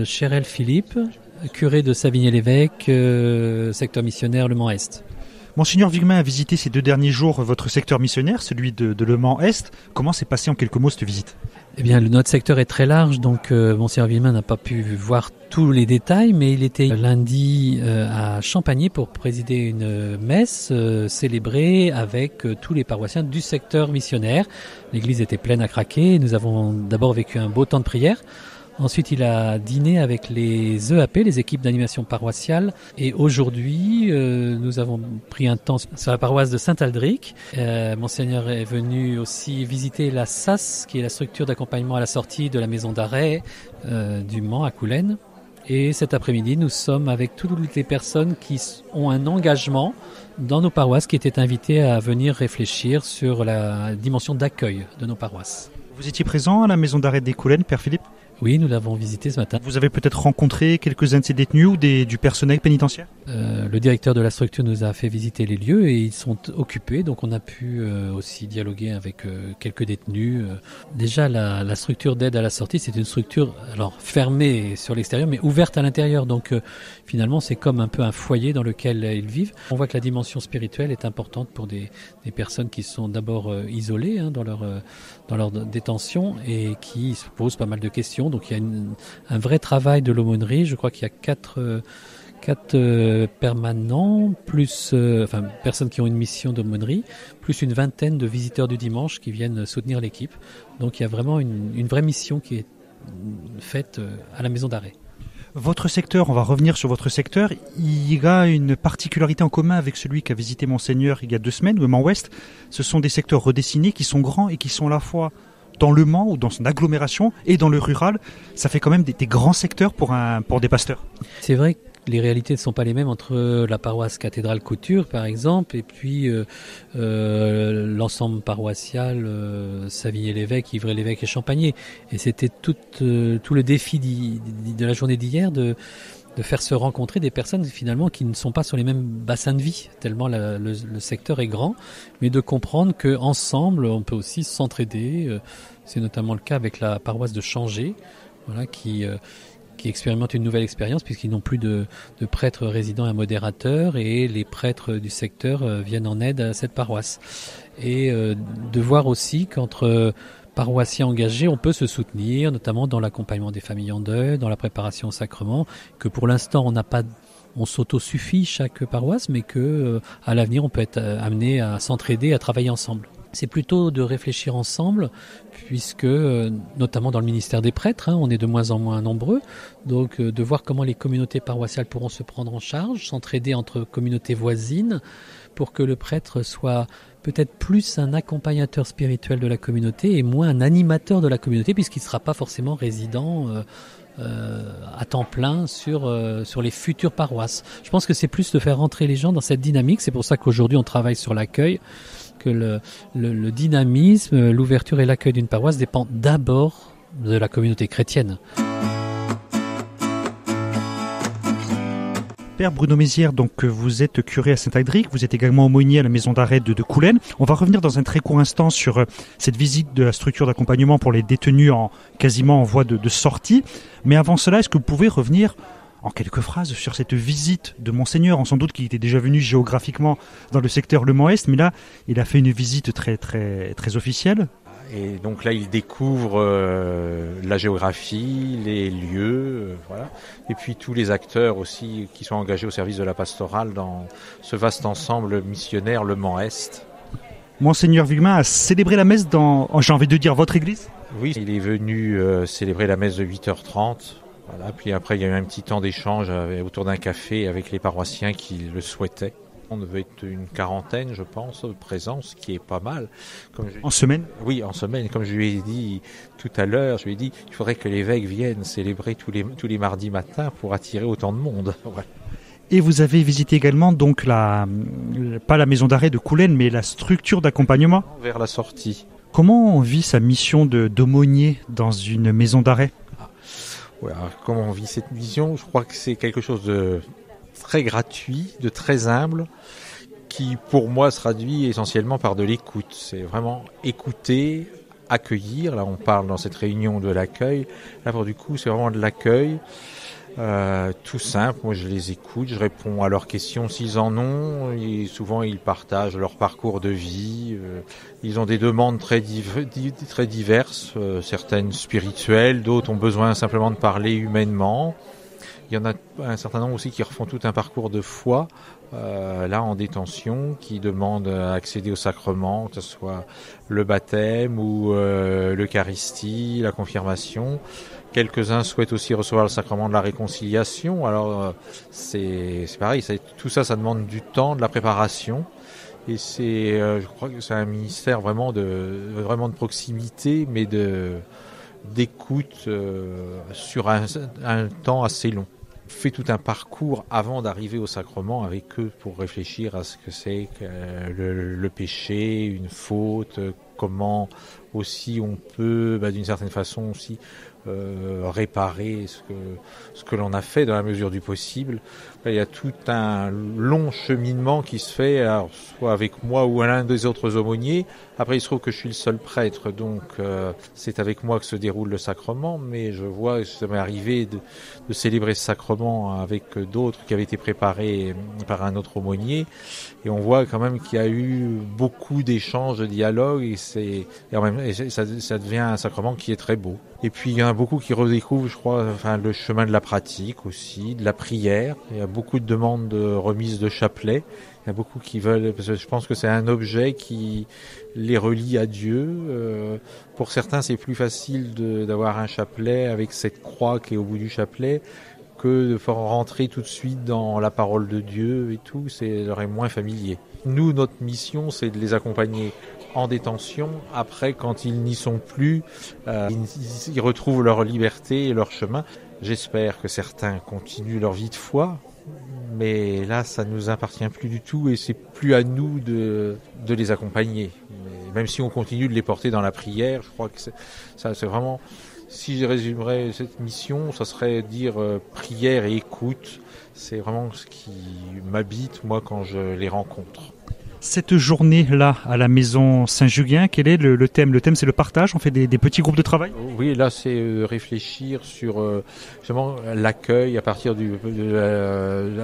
Chérel Philippe, curé de Savigny-l'Évêque, secteur missionnaire Le Mans-Est. Monseigneur Viguemain a visité ces 2 derniers jours votre secteur missionnaire, celui de Le Mans-Est. Comment s'est passé en quelques mots cette visite ? Eh bien, notre secteur est très large, donc Monseigneur Viguemain n'a pas pu voir tous les détails, mais il était lundi à Champagny pour présider une messe célébrée avec tous les paroissiens du secteur missionnaire. L'église était pleine à craquer. Nous avons d'abord vécu un beau temps de prière. Ensuite, il a dîné avec les EAP, les équipes d'animation paroissiale. Et aujourd'hui, nous avons pris un temps sur la paroisse de Saint-Aldric. Monseigneur est venu aussi visiter la SAS, qui est la structure d'accompagnement à la sortie de la maison d'arrêt du Mans à Coulennes. Et cet après-midi, nous sommes avec toutes les personnes qui ont un engagement dans nos paroisses, qui étaient invitées à venir réfléchir sur la dimension d'accueil de nos paroisses. Vous étiez présent à la maison d'arrêt des Coulennes, Père Philippe ? Oui, nous l'avons visité ce matin. Vous avez peut-être rencontré quelques-uns de ces détenus ou du personnel pénitentiaire ? Le directeur de la structure nous a fait visiter les lieux et ils sont occupés, donc on a pu aussi dialoguer avec quelques détenus. Déjà, la structure d'aide à la sortie, c'est une structure fermée sur l'extérieur, mais ouverte à l'intérieur. Donc finalement, c'est comme un peu un foyer dans lequel ils vivent. On voit que la dimension spirituelle est importante pour des personnes qui sont d'abord isolées dans leur détention et qui se posent pas mal de questions. Donc il y a un vrai travail de l'aumônerie. Je crois qu'il y a quatre permanents, plus personnes qui ont une mission d'aumônerie, plus une vingtaine de visiteurs du dimanche qui viennent soutenir l'équipe. Donc il y a vraiment une vraie mission qui est faite à la maison d'arrêt. Votre secteur, on va revenir sur votre secteur, il y a une particularité en commun avec celui qu'a visité Monseigneur il y a 2 semaines, le Mans-Ouest. Ce sont des secteurs redessinés qui sont grands et qui sont à la fois dans le Mans ou dans son agglomération et dans le rural. Ça fait quand même des grands secteurs pour des pasteurs. C'est vrai que les réalités ne sont pas les mêmes entre la paroisse cathédrale Couture, par exemple, et puis l'ensemble paroissial Savigny-l'Évêque, Ivry-l'Évêque et Champagny. Et c'était tout le défi de la journée d'hier de faire se rencontrer des personnes finalement qui ne sont pas sur les mêmes bassins de vie, tellement le secteur est grand, mais de comprendre qu'ensemble, on peut aussi s'entraider. C'est notamment le cas avec la paroisse de Changé, qui expérimente une nouvelle expérience puisqu'ils n'ont plus de prêtres résidents et modérateurs et les prêtres du secteur viennent en aide à cette paroisse. Et de voir aussi qu'entre paroissiens engagés, on peut se soutenir, notamment dans l'accompagnement des familles en deuil, dans la préparation au sacrement, que pour l'instant on s'autosuffit chaque paroisse, mais que à l'avenir on peut être amené à s'entraider, à travailler ensemble. C'est plutôt de réfléchir ensemble, puisque notamment dans le ministère des prêtres, on est de moins en moins nombreux, donc de voir comment les communautés paroissiales pourront se prendre en charge, s'entraider entre communautés voisines, pour que le prêtre soit peut-être plus un accompagnateur spirituel de la communauté et moins un animateur de la communauté, puisqu'il ne sera pas forcément résident à temps plein sur les futures paroisses. Je pense que c'est plus de faire rentrer les gens dans cette dynamique. C'est pour ça qu'aujourd'hui on travaille sur l'accueil, que le dynamisme, l'ouverture et l'accueil d'une paroisse dépend d'abord de la communauté chrétienne. Père Bruno Mézières, donc vous êtes curé à Saint-Aldric, vous êtes également aumônier à la maison d'arrêt de Coulennes. On va revenir dans un très court instant sur cette visite de la structure d'accompagnement pour les détenus quasiment en voie de sortie. Mais avant cela, est-ce que vous pouvez revenir en quelques phrases sur cette visite de Monseigneur, sans doute qu'il était déjà venu géographiquement dans le secteur Le Mans-Est, mais là, il a fait une visite très, très, très officielle. Et donc là, il découvre la géographie, les lieux, voilà. Et puis tous les acteurs aussi qui sont engagés au service de la pastorale dans ce vaste ensemble missionnaire Le Mans-Est. Monseigneur Viguemain a célébré la messe dans, j'ai envie de dire, votre église ? Oui, il est venu célébrer la messe de 8h30. Voilà. Puis après, il y a eu un petit temps d'échange autour d'un café avec les paroissiens qui le souhaitaient. On devait être une quarantaine, je pense, présents, ce qui est pas mal. En semaine ? Oui, en semaine. Comme je lui ai dit tout à l'heure, je lui ai dit qu'il faudrait que l'évêque vienne célébrer tous les mardis matins pour attirer autant de monde. Ouais. Et vous avez visité également donc pas la maison d'arrêt de Coulennes, mais la structure d'accompagnement ? Vers la sortie. Comment on vit sa mission d'aumônier dans une maison d'arrêt ? Ouais, alors, comment on vit cette mission ? Je crois que c'est quelque chose de très gratuit, de très humble, qui pour moi se traduit essentiellement par de l'écoute. C'est vraiment écouter, accueillir. Là, on parle dans cette réunion de l'accueil. Là, pour du coup, c'est vraiment de l'accueil. Tout simple, moi je les écoute, je réponds à leurs questions s'ils en ont, et souvent ils partagent leur parcours de vie, ils ont des demandes très diverses, certaines spirituelles, d'autres ont besoin simplement de parler humainement. Il y en a un certain nombre aussi qui refont tout un parcours de foi, là en détention, qui demandent à accéder au sacrement, que ce soit le baptême ou l'Eucharistie, la confirmation. Quelques-uns souhaitent aussi recevoir le sacrement de la réconciliation. Alors c'est pareil, tout ça demande du temps, de la préparation. Et je crois que c'est un ministère vraiment de proximité, mais d'écoute sur un temps assez long. On fait tout un parcours avant d'arriver au sacrement avec eux pour réfléchir à ce que c'est que le péché, une faute, comment aussi on peut, d'une certaine façon aussi, réparer ce que l'on a fait dans la mesure du possible. Il y a tout un long cheminement qui se fait, alors, soit avec moi ou l'un des autres aumôniers. Après, il se trouve que je suis le seul prêtre, donc c'est avec moi que se déroule le sacrement, mais je vois, ça m'est arrivé de célébrer ce sacrement avec d'autres qui avaient été préparés par un autre aumônier, et on voit quand même qu'il y a eu beaucoup d'échanges, de dialogues, et ça devient un sacrement qui est très beau. Et puis il y en a beaucoup qui redécouvrent, je crois, le chemin de la pratique aussi, de la prière. Il y a beaucoup de demandes de remise de chapelet. Il y a beaucoup qui veulent, parce que je pense que c'est un objet qui les relie à Dieu. Pour certains, c'est plus facile d'avoir un chapelet avec cette croix qui est au bout du chapelet que de faire rentrer tout de suite dans la parole de Dieu et tout. C'est leur est moins familier. Nous, notre mission, c'est de les accompagner en détention. Après, quand ils n'y sont plus, ils retrouvent leur liberté et leur chemin. J'espère que certains continuent leur vie de foi, mais là, ça ne nous appartient plus du tout et c'est plus à nous de les accompagner. Mais même si on continue de les porter dans la prière, je crois que c'est vraiment... Si je résumerais cette mission, ça serait dire prière et écoute. C'est vraiment ce qui m'habite, moi, quand je les rencontre. Cette journée-là, à la maison Saint-Julien, quel est le thème ? Le thème, c'est le partage. On fait des petits groupes de travail ? Oui, là, c'est réfléchir sur justement l'accueil à partir de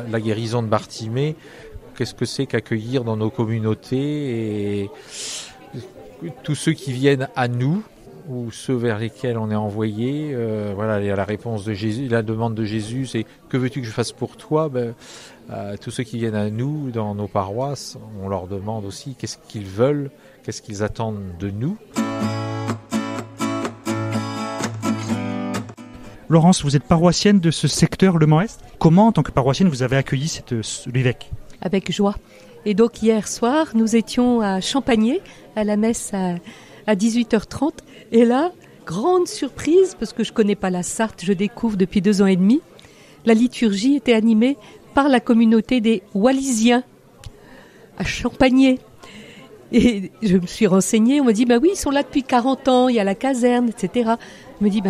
la guérison de Bartimée. Qu'est-ce que c'est qu'accueillir dans nos communautés et tous ceux qui viennent à nous ou ceux vers lesquels on est envoyé. Voilà, il y a la réponse de Jésus, la demande de Jésus, c'est « Que veux-tu que je fasse pour toi ?» tous ceux qui viennent à nous dans nos paroisses, on leur demande aussi qu'est-ce qu'ils veulent, qu'est-ce qu'ils attendent de nous. Laurence, vous êtes paroissienne de ce secteur Le Mans-Est. Comment, en tant que paroissienne, vous avez accueilli l'évêque ? Avec joie. Et donc hier soir, nous étions à Champagné, à la messe à 18h30. Et là, grande surprise, parce que je ne connais pas la Sarthe, je découvre depuis 2 ans et demi, la liturgie était animée par la communauté des Wallisiens à Champagné. Et je me suis renseignée, on m'a dit, oui, ils sont là depuis 40 ans, il y a la caserne, etc. Je me dis,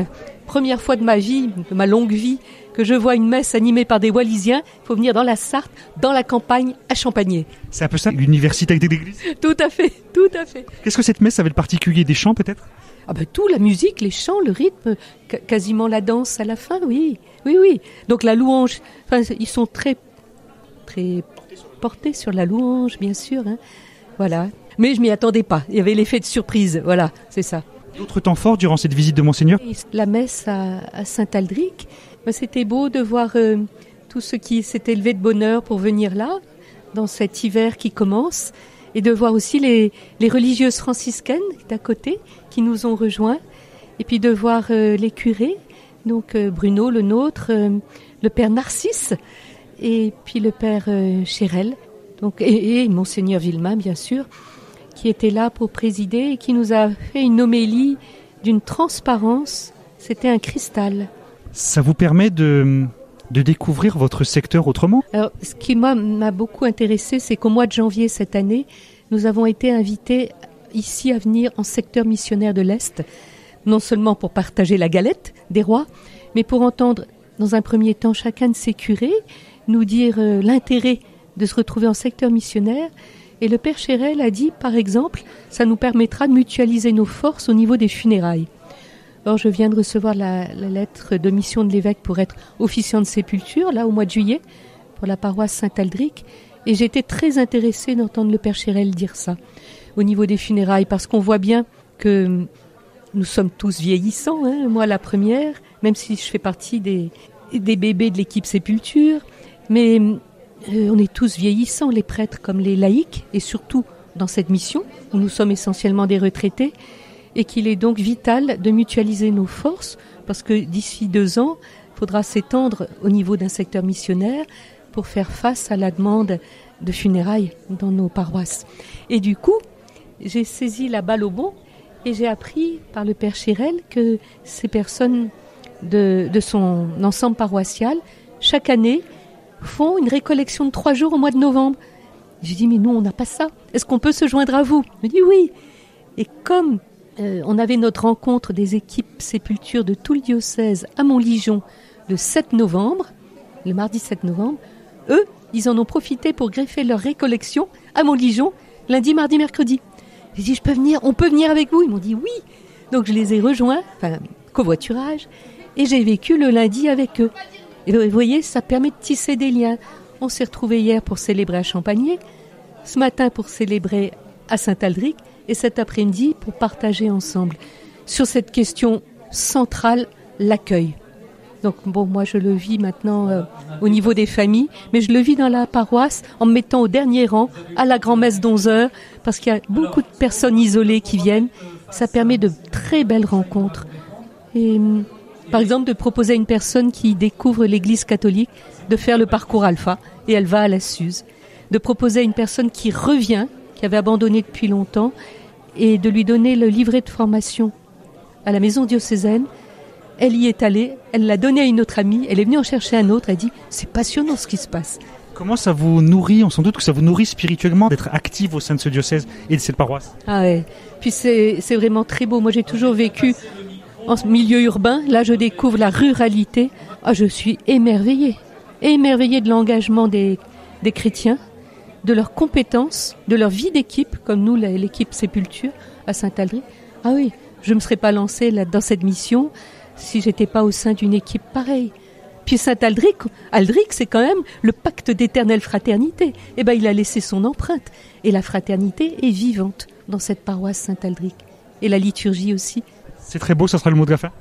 première fois de ma vie, de ma longue vie, que je vois une messe animée par des Wallisiens, il faut venir dans la Sarthe, dans la campagne, à Champagné. C'est un peu ça, l'université avec des églises ? Tout à fait, tout à fait. Qu'est-ce que cette messe avait de particulier ? Des chants peut-être ? Tout, la musique, les chants, le rythme, quasiment la danse à la fin, oui. Donc la louange, ils sont très, très portés sur la louange, bien sûr. Voilà. Mais je m'y attendais pas. Il y avait l'effet de surprise. Voilà, c'est ça. D'autres temps forts durant cette visite de Monseigneur ? La messe à Saint-Aldric, c'était beau de voir tout ce qui s'est élevé de bonheur pour venir là, dans cet hiver qui commence, et de voir aussi les religieuses franciscaines d'à côté qui nous ont rejoints, et puis de voir les curés, donc Bruno, le nôtre, le père Narcisse, et puis le père Chérel, donc, et Monseigneur Villemain, bien sûr, qui était là pour présider et qui nous a fait une homélie d'une transparence. C'était un cristal. Ça vous permet de découvrir votre secteur autrement ? Alors, ce qui m'a beaucoup intéressé, c'est qu'au mois de janvier cette année, nous avons été invités ici à venir en secteur missionnaire de l'Est, non seulement pour partager la galette des rois, mais pour entendre dans un premier temps chacun de ces curés nous dire l'intérêt de se retrouver en secteur missionnaire Et le père Chérel a dit, par exemple, ça nous permettra de mutualiser nos forces au niveau des funérailles. Or, je viens de recevoir la lettre de mission de l'évêque pour être officiant de sépulture, là, au mois de juillet, pour la paroisse Saint-Aldric. Et j'étais très intéressée d'entendre le père Chérel dire ça, au niveau des funérailles, parce qu'on voit bien que nous sommes tous vieillissants, hein, moi la première, même si je fais partie des bébés de l'équipe sépulture, mais on est tous vieillissants, les prêtres comme les laïcs, et surtout dans cette mission, où nous sommes essentiellement des retraités, et qu'il est donc vital de mutualiser nos forces, parce que d'ici 2 ans, il faudra s'étendre au niveau d'un secteur missionnaire pour faire face à la demande de funérailles dans nos paroisses. Et du coup, j'ai saisi la balle au bond, et j'ai appris par le père Chérel que ces personnes de son ensemble paroissial, chaque année, font une récollection de 3 jours au mois de novembre. J'ai dit, mais nous, on n'a pas ça. Est-ce qu'on peut se joindre à vous? Il me dit oui. Et comme on avait notre rencontre des équipes sépulture de tout le diocèse à Montligeon le 7 novembre, le mardi 7 novembre, eux, ils en ont profité pour greffer leur récollection à Montligeon lundi, mardi, mercredi. J'ai dit, on peut venir avec vous? Ils m'ont dit oui. Donc je les ai rejoints, covoiturage, et j'ai vécu le lundi avec eux. Et vous voyez, ça permet de tisser des liens. On s'est retrouvés hier pour célébrer à Champagné, ce matin pour célébrer à Saint-Aldric, et cet après-midi pour partager ensemble sur cette question centrale, l'accueil. Donc bon, moi je le vis maintenant au niveau des familles, mais je le vis dans la paroisse en me mettant au dernier rang à la grand-messe d'11h, parce qu'il y a beaucoup de personnes isolées qui viennent. Ça permet de très belles rencontres. Et par exemple, de proposer à une personne qui découvre l'église catholique de faire le parcours alpha, et elle va à la Suze. De proposer à une personne qui revient, qui avait abandonné depuis longtemps, et de lui donner le livret de formation à la maison diocésaine. Elle y est allée, elle l'a donné à une autre amie, elle est venue en chercher un autre, elle dit « c'est passionnant ce qui se passe ». Comment ça vous nourrit, on s'en doute que ça vous nourrit spirituellement d'être active au sein de ce diocèse et de cette paroisse? Ah ouais, puis c'est vraiment très beau. Moi j'ai toujours vécu en milieu urbain, là je découvre la ruralité. Ah, je suis émerveillée de l'engagement des chrétiens, de leurs compétences, de leur vie d'équipe, comme nous l'équipe Sépulture à Saint-Aldric. Ah oui, je ne me serais pas lancée là, dans cette mission si j'étais pas au sein d'une équipe pareille. Puis Saint-Aldric, c'est quand même le pacte d'éternelle fraternité. Eh ben, il a laissé son empreinte. Et la fraternité est vivante dans cette paroisse Saint-Aldric. Et la liturgie aussi. C'est très beau, ça sera le mot de la fin.